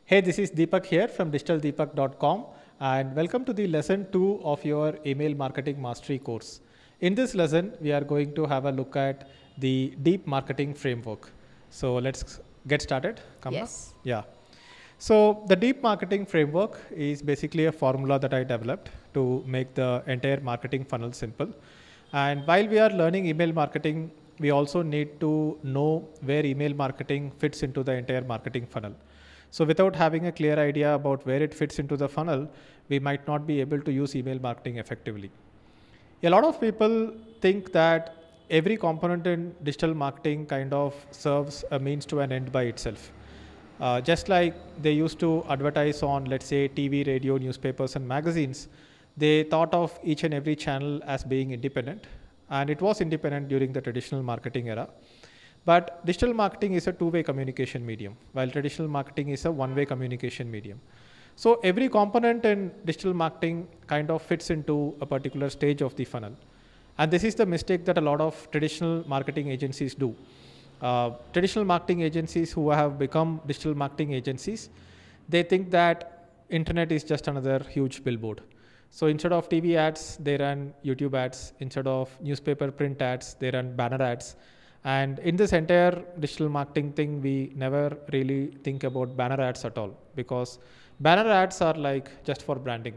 Hey, this is Deepak here from digitaldeepak.com and welcome to the lesson 2 of your email marketing mastery course. In this lesson, we are going to have a look at the deep marketing framework. So let's get started. Kamla? Yes. Yeah. So the deep marketing framework is basically a formula that I developed to make the entire marketing funnel simple. And while we are learning email marketing, we also need to know where email marketing fits into the entire marketing funnel. So without having a clear idea about where it fits into the funnel, we might not be able to use email marketing effectively. A lot of people think that every component in digital marketing kind of serves a means to an end by itself. Just like they used to advertise on, let's say, TV, radio, newspapers, and magazines, they thought of each and every channel as being independent, and it was independent during the traditional marketing era. But digital marketing is a two-way communication medium, while traditional marketing is a one-way communication medium. So every component in digital marketing kind of fits into a particular stage of the funnel. And this is the mistake that a lot of traditional marketing agencies do. Traditional marketing agencies who have become digital marketing agencies, they think that internet is just another huge billboard. So instead of TV ads, they run YouTube ads. Instead of newspaper print ads, they run banner ads. And in this entire digital marketing thing, we never really think about banner ads at all, because banner ads are like just for branding.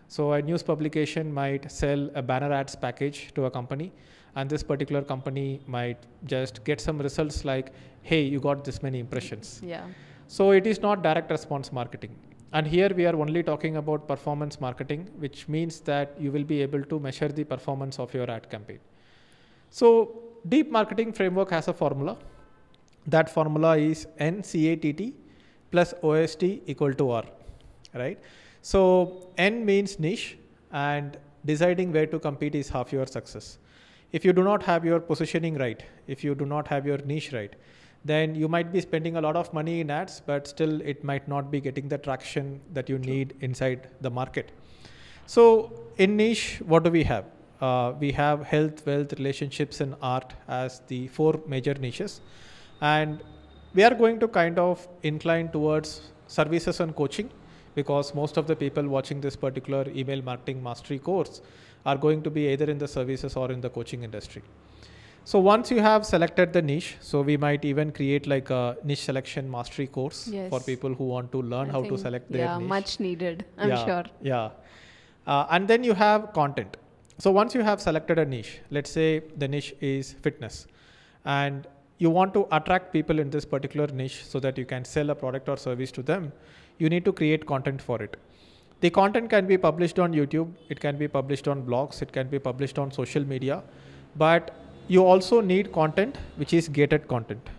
So a news publication might sell a banner ads package to a company, and this particular company might just get some results like, hey, you got this many impressions. Yeah. So it is not direct response marketing. And here we are only talking about performance marketing, which means that you will be able to measure the performance of your ad campaign. So deep marketing framework has a formula. That formula is NCATT plus OST equal to R, right? So N means niche, and deciding where to compete is half your success. If you do not have your positioning right, if you do not have your niche right, then you might be spending a lot of money in ads, but still it might not be getting the traction that you need inside the market. So in niche, what do we have? We have health, wealth, relationships, and art as the 4 major niches. And we are going to kind of incline towards services and coaching, because most of the people watching this particular email marketing mastery course are going to be either in the services or in the coaching industry. So once you have selected the niche, so we might even create like a niche selection mastery course for people who want to learn how to select their niche. Yeah, much needed, I'm sure. Yeah. And then you have content. So once you have selected a niche, let's say the niche is fitness, and you want to attract people in this particular niche so that you can sell a product or service to them, you need to create content for it. The content can be published on YouTube, it can be published on blogs, it can be published on social media, but you also need content which is gated content.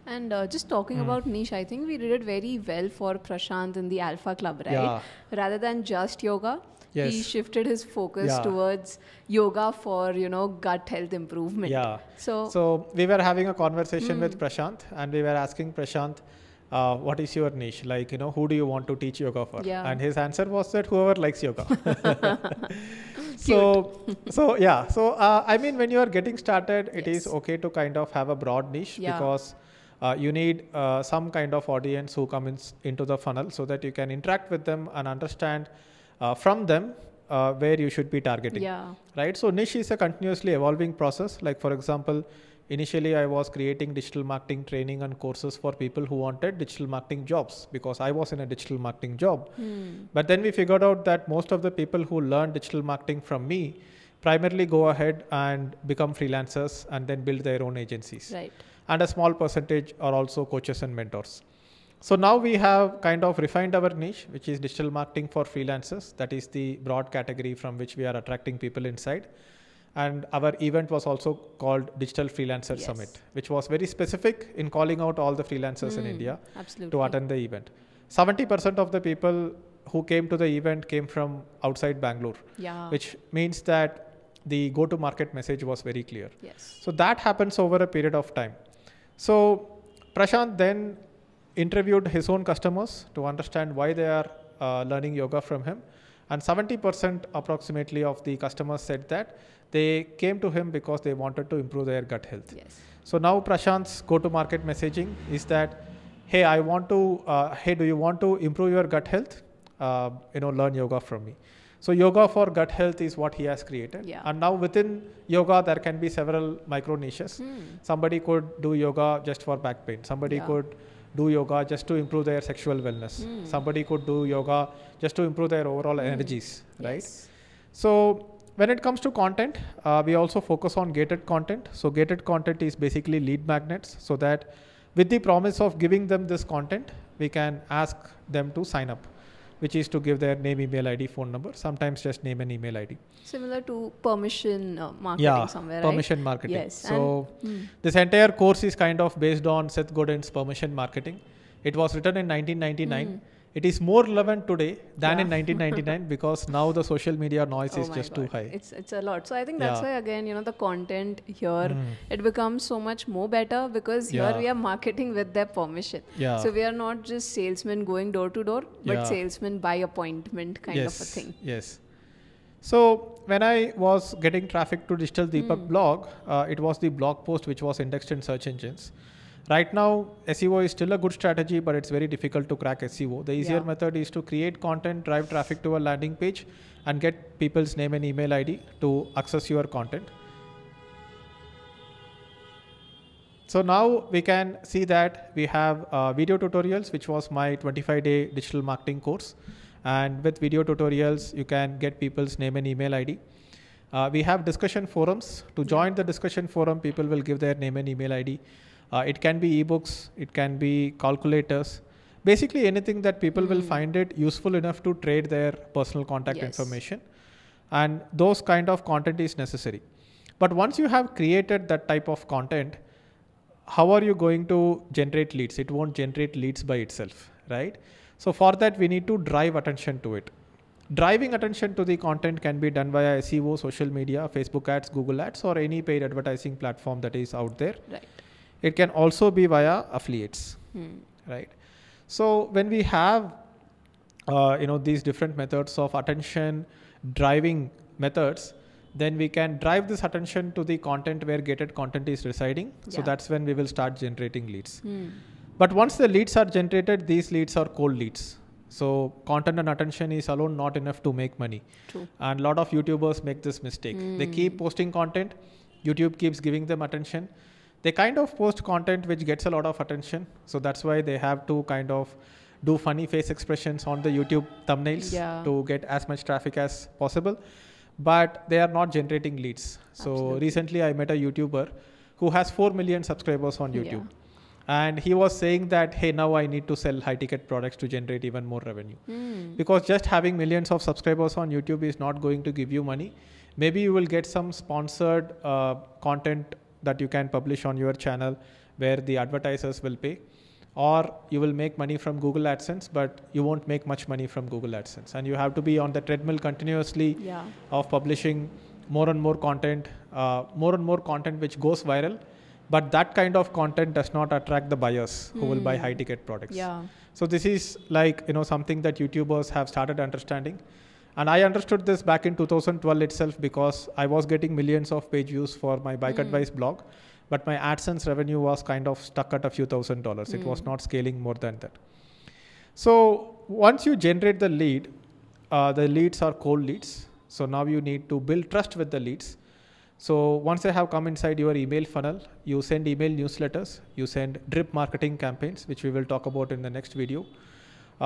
And just talking about niche, I think we did it very well for Prashant in the Alpha Club, right? Yeah. Rather than just yoga, Yes. he shifted his focus towards yoga for, gut health improvement. Yeah. So we were having a conversation with Prashant, and we were asking Prashant, what is your niche? Like, who do you want to teach yoga for? Yeah. And his answer was that whoever likes yoga. I mean, when you are getting started, it is okay to kind of have a broad niche, because you need some kind of audience who comes into the funnel so that you can interact with them and understand from them where you should be targeting. Yeah. Right? So niche is a continuously evolving process. Like, for example, initially I was creating digital marketing training and courses for people who wanted digital marketing jobs, because I was in a digital marketing job. But then we figured out that most of the people who learn digital marketing from me primarily go ahead and become freelancers and then build their own agencies. Right. And a small percentage are also coaches and mentors. So now we have kind of refined our niche, which is digital marketing for freelancers. That is the broad category from which we are attracting people inside. And our event was also called Digital Freelancer Summit, which was very specific in calling out all the freelancers in India to attend the event. 70% of the people who came to the event came from outside Bangalore, which means that the go-to-market message was very clear. Yes. So that happens over a period of time. So Prashant then interviewed his own customers to understand why they are learning yoga from him. And 70% approximately of the customers said that they came to him because they wanted to improve their gut health. Yes. So now Prashant's go-to-market messaging is that hey, hey, do you want to improve your gut health? Learn yoga from me. So yoga for gut health is what he has created. Yeah. And now within yoga, there can be several micro niches. Somebody could do yoga just for back pain. Somebody could do yoga just to improve their sexual wellness. Somebody could do yoga just to improve their overall energies, right? Yes. So when it comes to content, we also focus on gated content. So gated content is basically lead magnets, so that with the promise of giving them this content, we can ask them to sign up, which is to give their name, email ID, phone number, sometimes just name and email ID. Similar to permission marketing somewhere, right? Permission marketing. Yes. So this entire course is kind of based on Seth Godin's permission marketing. It was written in 1999. It is more relevant today than in 1999 because now the social media noise is just too high. It's a lot. So I think that's why again, the content here, it becomes so much more better because here we are marketing with their permission. So we are not just salesmen going door to door, but salesmen by appointment kind of a thing. Yes. So when I was getting traffic to Digital Deepak blog, it was the blog post which was indexed in search engines. Right now, SEO is still a good strategy, but it's very difficult to crack SEO. The easier method is to create content, drive traffic to a landing page, and get people's name and email ID to access your content. So now we can see that we have video tutorials, which was my 25-day digital marketing course. And with video tutorials, you can get people's name and email ID. We have discussion forums. To join the discussion forum, people will give their name and email ID. It can be ebooks, it can be calculators, basically anything that people will find it useful enough to trade their personal contact information. And those kind of content is necessary. But once you have created that type of content, how are you going to generate leads? It won't generate leads by itself, right? So for that, we need to drive attention to it. Driving attention to the content can be done via SEO, social media, Facebook ads, Google ads, or any paid advertising platform that is out there. Right. It can also be via affiliates, right? So when we have, these different methods of attention driving methods, then we can drive this attention to the content where gated content is residing. So that's when we will start generating leads. But once the leads are generated, these leads are cold leads. So content and attention is alone not enough to make money. True. And a lot of YouTubers make this mistake. They keep posting content. YouTube keeps giving them attention. They kind of post content which gets a lot of attention. So that's why they have to kind of do funny face expressions on the YouTube thumbnails to get as much traffic as possible. But they are not generating leads. So recently I met a YouTuber who has 4 million subscribers on YouTube. And he was saying that, hey, now I need to sell high ticket products to generate even more revenue. Because just having millions of subscribers on YouTube is not going to give you money. Maybe you will get some sponsored content that you can publish on your channel where the advertisers will pay, or you will make money from Google AdSense, but you won't make much money from Google AdSense. And you have to be on the treadmill continuously of publishing more and more content which goes viral. But that kind of content does not attract the buyers who will buy high ticket products. So this is like, something that YouTubers have started understanding. And I understood this back in 2012 itself because I was getting millions of page views for my bike advice blog, but my AdSense revenue was kind of stuck at a few $1,000s. It was not scaling more than that. So once you generate the lead, the leads are cold leads. So now you need to build trust with the leads. So once they have come inside your email funnel, you send email newsletters, you send drip marketing campaigns, which we will talk about in the next video.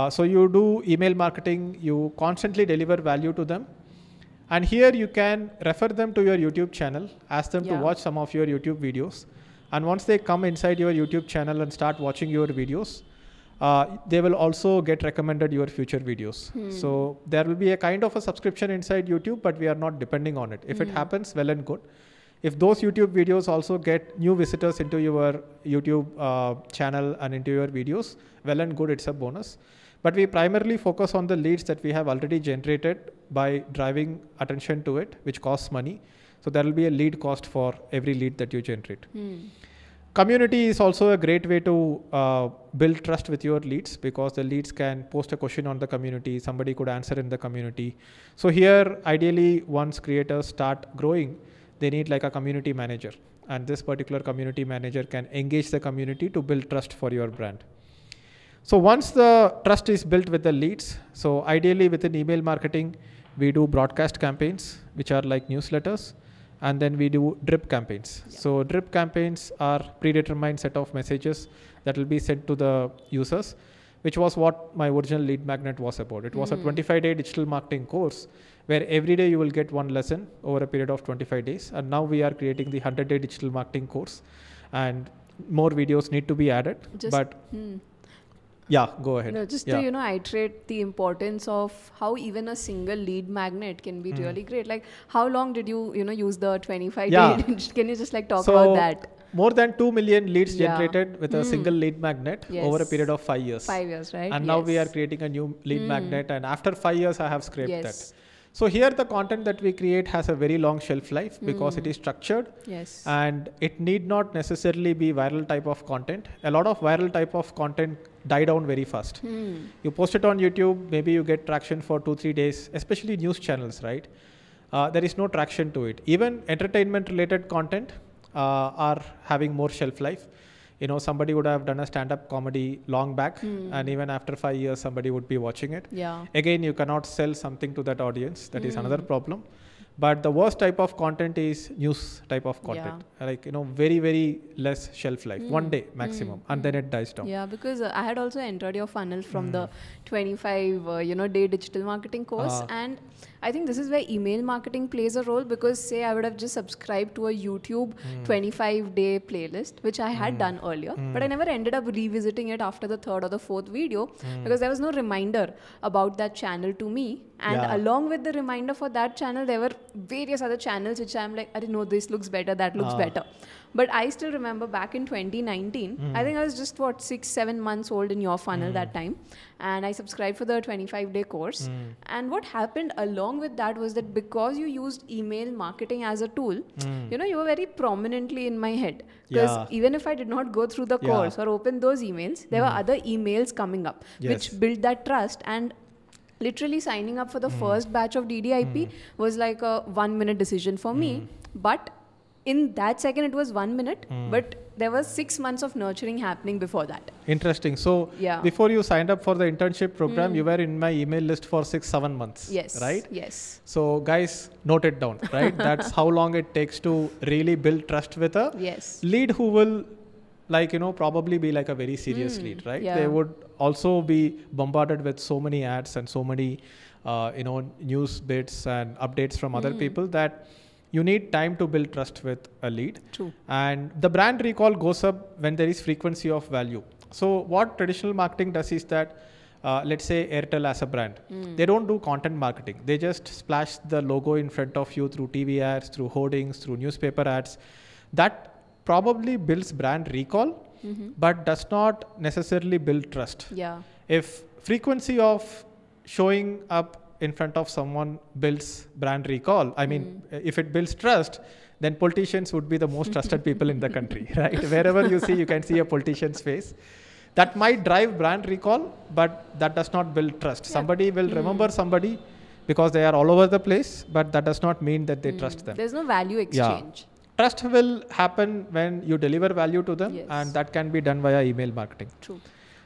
So you do email marketing, you constantly deliver value to them. And here you can refer them to your YouTube channel, ask them to watch some of your YouTube videos. And once they come inside your YouTube channel and start watching your videos, they will also get recommended your future videos. So there will be a kind of a subscription inside YouTube, but we are not depending on it. If it happens, well and good. If those YouTube videos also get new visitors into your YouTube channel and into your videos, well and good, it's a bonus. But we primarily focus on the leads that we have already generated by driving attention to it, which costs money. So there will be a lead cost for every lead that you generate. Community is also a great way to build trust with your leads, because the leads can post a question on the community. Somebody could answer in the community. So here, ideally, once creators start growing, they need like a community manager. And this particular community manager can engage the community to build trust for your brand. So once the trust is built with the leads, so ideally within email marketing, we do broadcast campaigns, which are like newsletters, and then we do drip campaigns. Yeah. So drip campaigns are predetermined set of messages that will be sent to the users, which was what my original lead magnet was about. It was a 25-day digital marketing course where every day you will get one lesson over a period of 25 days. And now we are creating the 100-day digital marketing course, and more videos need to be added. Yeah, go ahead. No, just to, iterate the importance of how even a single lead magnet can be really great. Like, how long did you, use the 25-day? Yeah. Can you just talk about that? More than 2 million leads generated with a single lead magnet over a period of 5 years. 5 years, right? And now we are creating a new lead magnet, and after 5 years, I have scraped that. So here the content that we create has a very long shelf life because it is structured, and it need not necessarily be viral type of content. A lot of viral type of content die down very fast. You post it on YouTube, maybe you get traction for 2-3 days, especially news channels, right? There is no traction to it. Even entertainment related content are having more shelf life. Somebody would have done a stand-up comedy long back, and even after 5 years, somebody would be watching it. Yeah. Again, you cannot sell something to that audience. That is another problem. But the worst type of content is news type of content. Like, very, very less shelf life. 1 day maximum, and then it dies down. Yeah, because I had also entered your funnel from the 25, day digital marketing course. And I think this is where email marketing plays a role, because say I would have just subscribed to a YouTube 25-day playlist, which I had done earlier, but I never ended up revisiting it after the 3rd or the 4th video because there was no reminder about that channel to me. And along with the reminder for that channel, there were various other channels which I'm like, I didn't know, this looks better, that looks better. But I still remember back in 2019, I think I was just 6-7 months old in your funnel that time. And I subscribed for the 25-day course. And what happened along with that was that because you used email marketing as a tool, you were very prominently in my head. Because even if I did not go through the course or open those emails, there were other emails coming up, which built that trust. And literally signing up for the first batch of DDIP was like a 1-minute decision for me. But in that second, it was 1 minute, but there was 6 months of nurturing happening before that. Interesting. So before you signed up for the internship program, you were in my email list for 6-7 months. Yes. Right? Yes. So guys, note it down, right? That's how long it takes to really build trust with a lead who will probably be like a very serious lead, right? They would also be bombarded with so many ads and so many, news bits and updates from other people that you need time to build trust with a lead. True. And the brand recall goes up when there is frequency of value. So what traditional marketing does is that, let's say Airtel as a brand, they don't do content marketing. They just splash the logo in front of you through TV ads, through hoardings, through newspaper ads. That probably builds brand recall, but does not necessarily build trust. Yeah. If frequency of showing up in front of someone builds brand recall, I mean, if it builds trust, then politicians would be the most trusted people in the country, right? Wherever you see, you can see a politician's face. That might drive brand recall, but that does not build trust. Somebody will remember somebody because they are all over the place, but that does not mean that they trust them. There's no value exchange. Trust will happen when you deliver value to them, and that can be done via email marketing. True.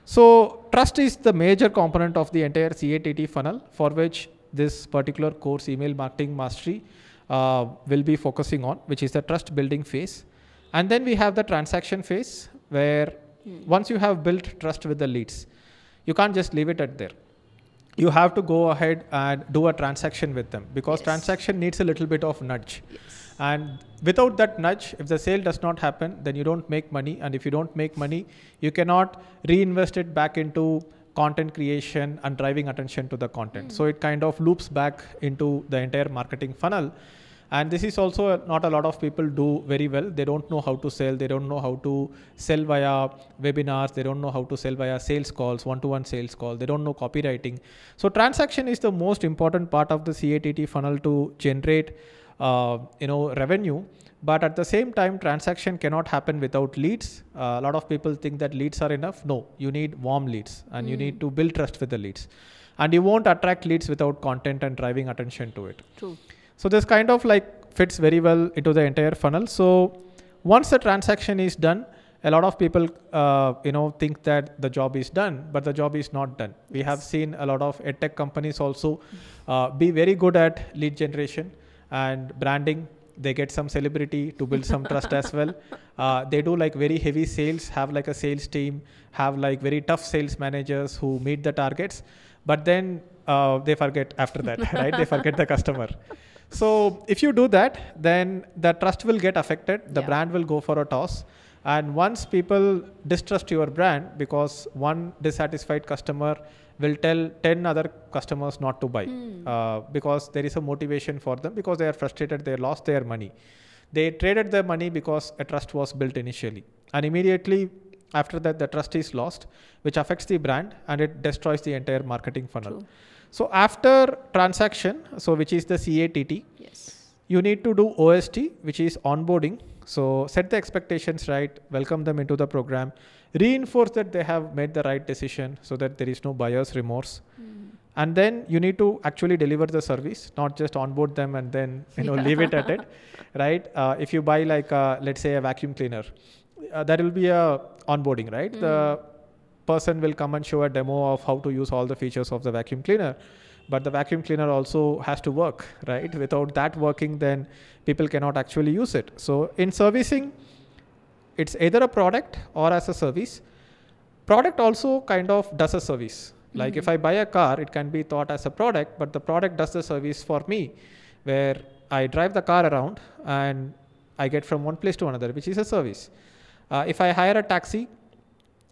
So trust is the major component of the entire CATT funnel, for which this particular course, Email Marketing Mastery, will be focusing on, which is the trust building phase. And then we have the transaction phase, where once you have built trust with the leads, you can't just leave it at there. You have to go ahead and do a transaction with them, because transaction needs a little bit of nudge. And without that nudge, if the sale does not happen, then you don't make money. And if you don't make money, you cannot reinvest it back into content creation and driving attention to the content. So it kind of loops back into the entire marketing funnel. And this is also not a lot of people do very well. They don't know how to sell. They don't know how to sell via webinars. They don't know how to sell via sales calls, one-to-one sales call. They don't know copywriting. So transaction is the most important part of the CATT funnel to generate revenue. But at the same time, transaction cannot happen without leads. A lot of people think that leads are enough. No, you need warm leads, and you need to build trust with the leads. And you won't attract leads without content and driving attention to it. True. So this kind of fits very well into the entire funnel. So once the transaction is done, a lot of people, think that the job is done, but the job is not done. We have seen a lot of edtech companies also be very good at lead generation and branding. They get some celebrity to build some trust as well. They do like very heavy sales, have like a sales team, have like very tough sales managers who meet the targets, but then they forget after that, right? They forget the customer. So if you do that, then the trust will get affected. The brand will go for a toss. And once people distrust your brand because one dissatisfied customer will tell 10 other customers not to buy because there is a motivation for them, because they are frustrated, they lost their money. They traded their money because a trust was built initially. And immediately after that, the trust is lost, which affects the brand and it destroys the entire marketing funnel. True. So after transaction, so which is the CATT, you need to do OST, which is onboarding. So set the expectations right, welcome them into the program, reinforce that they have made the right decision so that there is no buyer's remorse. And then you need to actually deliver the service, not just onboard them and then leave it at it, right? If you buy like let's say a vacuum cleaner, there will be a onboarding, right? The person will come and show a demo of how to use all the features of the vacuum cleaner. But the vacuum cleaner also has to work, right? Without that working, then people cannot actually use it. So in servicing, it's either a product or as a service. Product also kind of does a service. Like if I buy a car, it can be thought as a product, but the product does the service for me, where I drive the car around and I get from one place to another, which is a service. If I hire a taxi,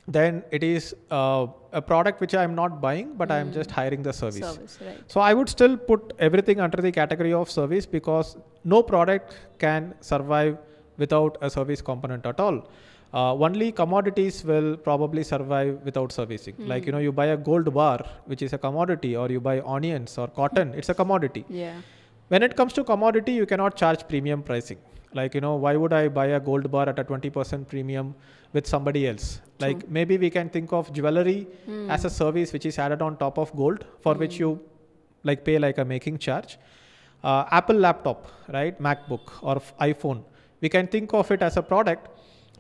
then it is a product which I am not buying, but I am just hiring the service. Right. So I would still put everything under the category of service, because no product can survive without a service component at all. Only commodities will probably survive without servicing. Like, you buy a gold bar, which is a commodity, or you buy onions or cotton, it's a commodity. Yeah. When it comes to commodity, you cannot charge premium pricing. Like, why would I buy a gold bar at a 20% premium with somebody else? Like maybe we can think of jewelry as a service which is added on top of gold, for which you like pay like a making charge. Apple laptop, right? MacBook or iPhone. We can think of it as a product,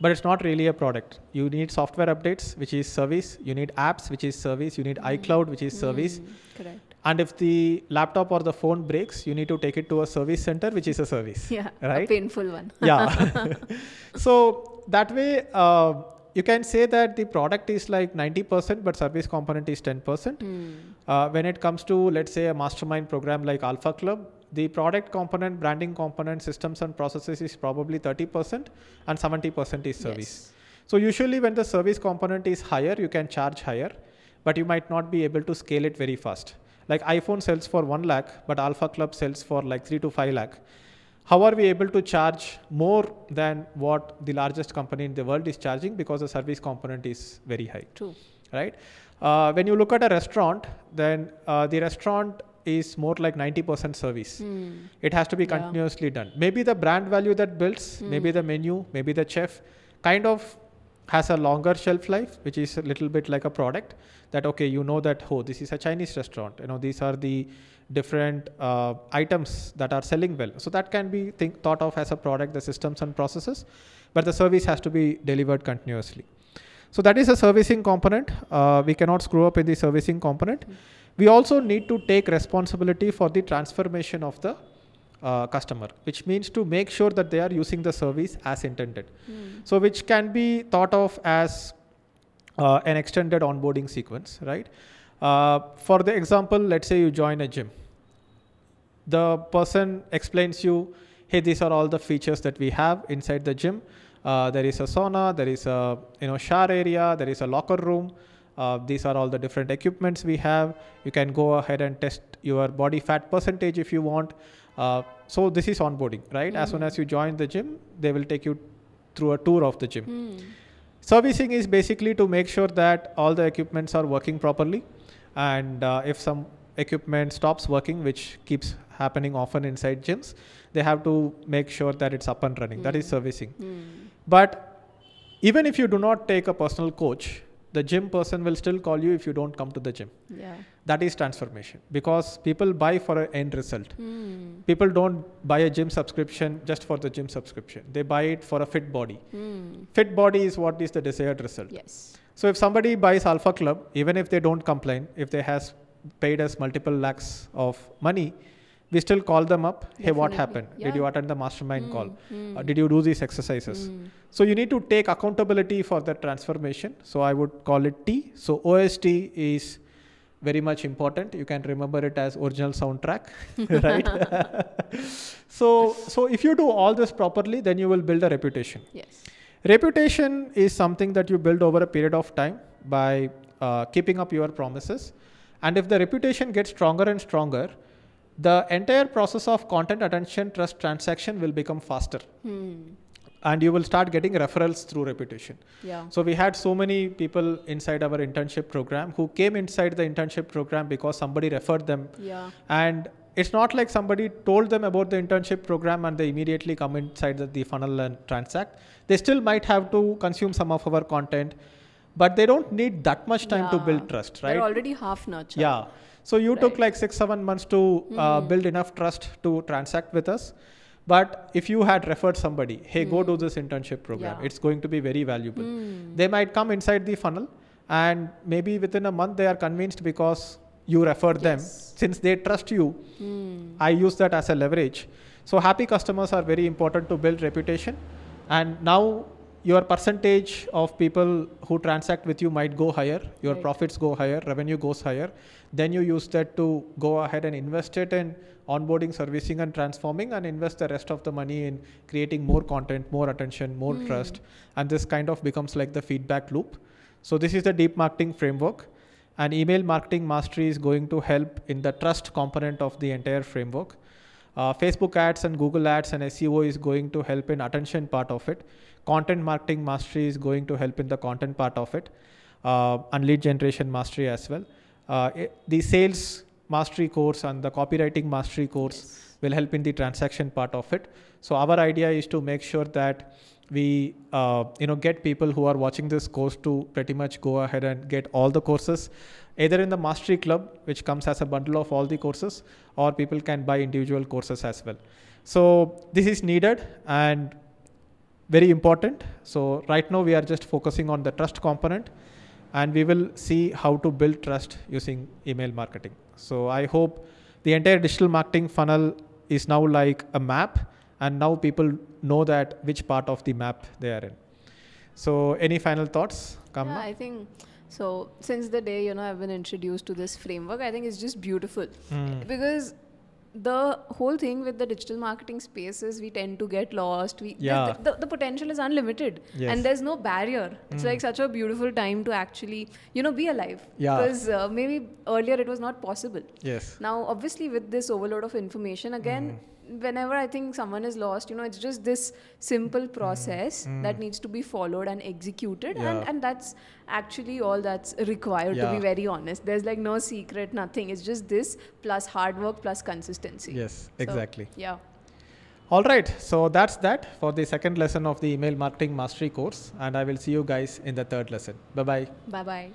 but it's not really a product. You need software updates, which is service. You need apps, which is service. You need iCloud, which is service. Correct. And if the laptop or the phone breaks, you need to take it to a service center, which is a service. Yeah, right? A painful one. Yeah. So that way, you can say that the product is like 90%, but service component is 10%. When it comes to, let's say, a mastermind program like Alpha Club, the product component, branding component, systems and processes is probably 30% and 70% is service. Yes. So usually when the service component is higher, you can charge higher, but you might not be able to scale it very fast. Like iPhone sells for 1 lakh, but Alpha Club sells for like 3 to 5 lakh. How are we able to charge more than what the largest company in the world is charging? Because the service component is very high. True. Right? When you look at a restaurant, then the restaurant is more like 90% service. It has to be continuously done. Maybe the brand value that builds, maybe the menu, maybe the chef kind of has a longer shelf life, which is a little bit like a product that, okay, that, oh, this is a Chinese restaurant. These are the different items that are selling well. So that can be thought of as a product, the systems and processes, but the service has to be delivered continuously. So that is a servicing component. We cannot screw up in the servicing component. We also need to take responsibility for the transformation of the customer, which means to make sure that they are using the service as intended. So which can be thought of as an extended onboarding sequence, right? For the example, let's say you join a gym. The person explains you, hey, these are all the features that we have inside the gym. There is a sauna, there is a shower area, there is a locker room. These are all the different equipments we have. You can go ahead and test your body fat percentage if you want. So this is onboarding, right? As soon as you join the gym, they will take you through a tour of the gym. Servicing is basically to make sure that all the equipments are working properly. And if some equipment stops working, which keeps happening often inside gyms, they have to make sure that it's up and running. That is servicing. But even if you do not take a personal coach, the gym person will still call you if you don't come to the gym. Yeah. That is transformation, because people buy for an end result. People don't buy a gym subscription just for the gym subscription. They buy it for a fit body. Fit body is what is the desired result. Yes. So if somebody buys Alpha Club, even if they don't complain, if they has paid us multiple lakhs of money, we still call them up. Definitely. Hey, what happened? Yeah. Did you attend the mastermind call? Did you do these exercises? So you need to take accountability for the transformation. So I would call it T. So OST is very much important. You can remember it as original soundtrack, right? So if you do all this properly, then you will build a reputation. Yes. Reputation is something that you build over a period of time by keeping up your promises. And if the reputation gets stronger and stronger, the entire process of content, attention, trust, transaction will become faster. And you will start getting referrals through reputation. Yeah. So we had so many people inside our internship program who came inside the internship program because somebody referred them. Yeah. And it's not like somebody told them about the internship program and they immediately come inside the funnel and transact. They still might have to consume some of our content, but they don't need that much time to build trust, right? They're already half nurtured. Yeah. So you took like 6-7 months to build enough trust to transact with us. But if you had referred somebody, hey, go do this internship program, it's going to be very valuable. They might come inside the funnel and maybe within a month they are convinced because you referred them. Since they trust you, I use that as a leverage. So happy customers are very important to build reputation. And now your percentage of people who transact with you might go higher, your profits go higher, revenue goes higher. Then you use that to go ahead and invest it in onboarding, servicing and transforming, and invest the rest of the money in creating more content, more attention, more trust. And this kind of becomes like the feedback loop. So this is the deep marketing framework, and email marketing mastery is going to help in the trust component of the entire framework. Facebook ads and Google ads and SEO is going to help in attention part of it. Content marketing mastery is going to help in the content part of it, and lead generation mastery as well. The sales mastery course and the copywriting mastery course will help in the transaction part of it. So our idea is to make sure that we get people who are watching this course to pretty much go ahead and get all the courses, either in the mastery club, which comes as a bundle of all the courses, or people can buy individual courses as well. So this is needed and very important. So right now we are just focusing on the trust component, and we will see how to build trust using email marketing. So I hope the entire digital marketing funnel is now like a map, and now people know that which part of the map they are in. So any final thoughts, Kamna? Yeah, I think so. Since the day I've been introduced to this framework, I think it's just beautiful because the whole thing with the digital marketing space is we tend to get lost. The potential is unlimited, and there's no barrier. It's like such a beautiful time to actually be alive, because maybe earlier it was not possible. Now obviously with this overload of information, again whenever I think someone is lost, it's just this simple process that needs to be followed and executed, and that's actually all that's required, to be very honest. There's like no secret, nothing. It's just this plus hard work plus consistency. Yes, exactly. So, all right. So that's that for the second lesson of the email marketing mastery course, and I will see you guys in the third lesson. Bye-bye. Bye-bye.